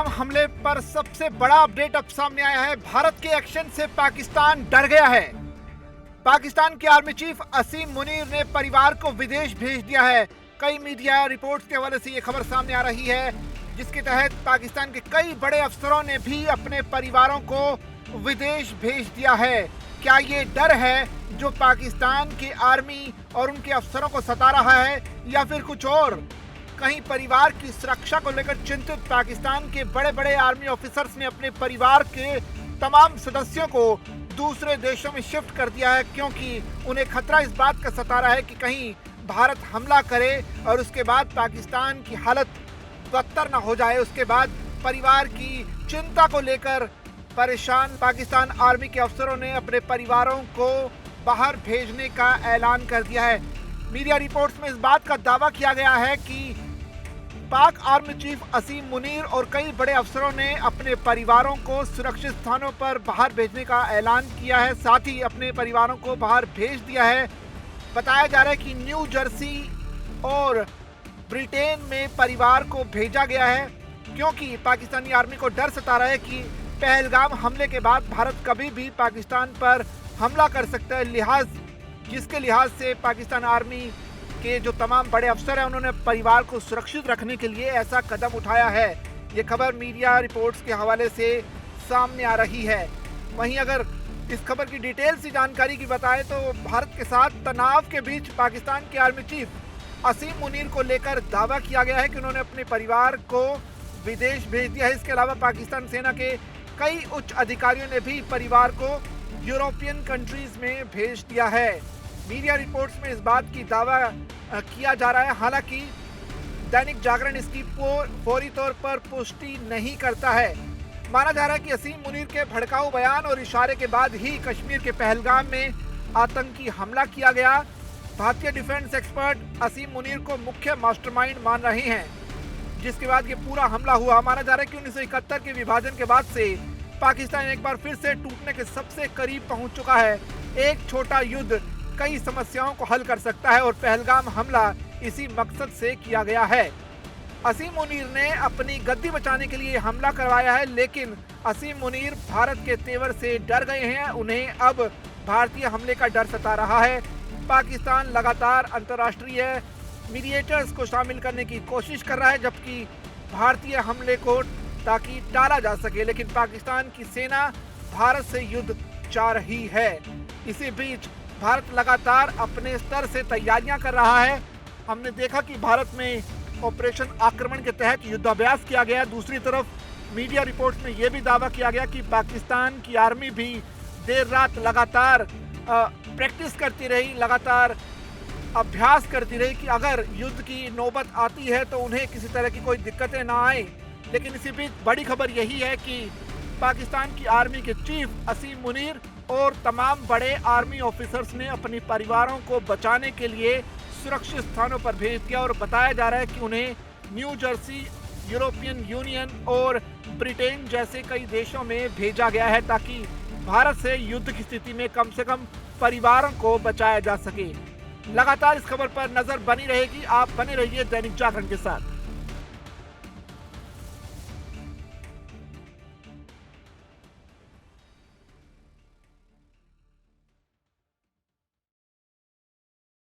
पहलगाम हमले पर सबसे बड़ा अपडेट अब सामने आया है। भारत के एक्शन से पाकिस्तान डर गया है। पाकिस्तान के आर्मी चीफ असीम मुनीर ने परिवार को विदेश भेज दिया है। कई मीडिया रिपोर्ट्स के हवाले से ये खबर सामने आ रही है, जिसके तहत पाकिस्तान के कई बड़े अफसरों ने भी अपने परिवारों को विदेश भेज दिया है। क्या ये डर है जो पाकिस्तान की आर्मी और उनके अफसरों को सता रहा है, या फिर कुछ और? कहीं परिवार की सुरक्षा को लेकर चिंतित पाकिस्तान के बड़े बड़े आर्मी ऑफिसर्स ने अपने परिवार के तमाम सदस्यों को दूसरे देशों में शिफ्ट कर दिया है, क्योंकि उन्हें खतरा इस बात का सता रहा है कि कहीं भारत हमला करे और उसके बाद पाकिस्तान की हालत बदतर न हो जाए। उसके बाद परिवार की चिंता को लेकर परेशान पाकिस्तान आर्मी के अफसरों ने अपने परिवारों को बाहर भेजने का ऐलान कर दिया है। मीडिया रिपोर्ट्स में इस बात का दावा किया गया है कि पाक आर्मी चीफ असीम मुनीर और कई बड़े अफसरों ने अपने परिवारों को सुरक्षित स्थानों पर बाहर भेजने का ऐलान किया है, साथ ही अपने परिवारों को बाहर भेज दिया है। बताया जा रहा है कि न्यू जर्सी और ब्रिटेन में परिवार को भेजा गया है, क्योंकि पाकिस्तानी आर्मी को डर सता रहा है कि पहलगाम हमले के बाद भारत कभी भी पाकिस्तान पर हमला कर सकता है। जिसके लिहाज से पाकिस्तान आर्मी के जो तमाम बड़े अफसर हैं, उन्होंने परिवार को सुरक्षित रखने के लिए ऐसा कदम उठाया है। ये खबर मीडिया रिपोर्ट्स के हवाले से सामने आ रही है। वहीं अगर इस खबर की डिटेल सी जानकारी की बताएं तो भारत के साथ तनाव के बीच पाकिस्तान के आर्मी चीफ असीम मुनीर को लेकर दावा किया गया है कि उन्होंने अपने परिवार को विदेश भेज दिया है। इसके अलावा पाकिस्तान सेना के कई उच्च अधिकारियों ने भी परिवार को यूरोपियन कंट्रीज में भेज दिया है। मीडिया रिपोर्ट्स में इस बात की दावा किया जा रहा है, हालांकि दैनिक जागरण इसकी फौरी तौर पर पुष्टि नहीं करता है। माना जा रहा है कि असीम मुनीर के भड़काऊ बयान और इशारे के बाद ही कश्मीर के पहलगाम में आतंकी हमला किया गया। भारतीय डिफेंस एक्सपर्ट असीम मुनीर को मुख्य मास्टरमाइंड मान रहे हैं, जिसके बाद ये पूरा हमला हुआ। माना जा रहा है कि 1971 के विभाजन के बाद से पाकिस्तान एक बार फिर से टूटने के सबसे करीब पहुंच चुका है। एक छोटा युद्ध कई समस्याओं को हल कर सकता है और पहलगाम हमला इसी मकसद से किया गया है। असीम मुनीर ने अपनी गद्दी बचाने के लिए हमला करवाया है, लेकिन असीम मुनीर भारत के तेवर से डर गए हैं। उन्हें अब भारतीय हमले का डर सता रहा है। पाकिस्तान लगातार अंतर्राष्ट्रीय मीडिएटर्स को शामिल करने की कोशिश कर रहा है, जबकि भारतीय हमले को ताकि टाला जा सके, लेकिन पाकिस्तान की सेना भारत से युद्ध चाह रही है। इसी बीच भारत लगातार अपने स्तर से तैयारियां कर रहा है। हमने देखा कि भारत में ऑपरेशन आक्रमण के तहत युद्धाभ्यास किया गया। दूसरी तरफ मीडिया रिपोर्ट्स में यह भी दावा किया गया कि पाकिस्तान की आर्मी भी देर रात लगातार प्रैक्टिस करती रही, लगातार अभ्यास करती रही कि अगर युद्ध की नौबत आती है तो उन्हें किसी तरह की कोई दिक्कतें ना आए। लेकिन इसी बीच बड़ी खबर यही है कि पाकिस्तान की आर्मी के चीफ असीम मुनीर और तमाम बड़े आर्मी ऑफिसर्स ने अपने परिवारों को बचाने के लिए सुरक्षित स्थानों पर भेज दिया और बताया जा रहा है कि उन्हें न्यू जर्सी, यूरोपियन यूनियन और ब्रिटेन जैसे कई देशों में भेजा गया है, ताकि भारत से युद्ध की स्थिति में कम से कम परिवारों को बचाया जा सके। लगातार इस खबर पर नजर बनी रहेगी। आप बने रहिए दैनिक जागरण के साथ।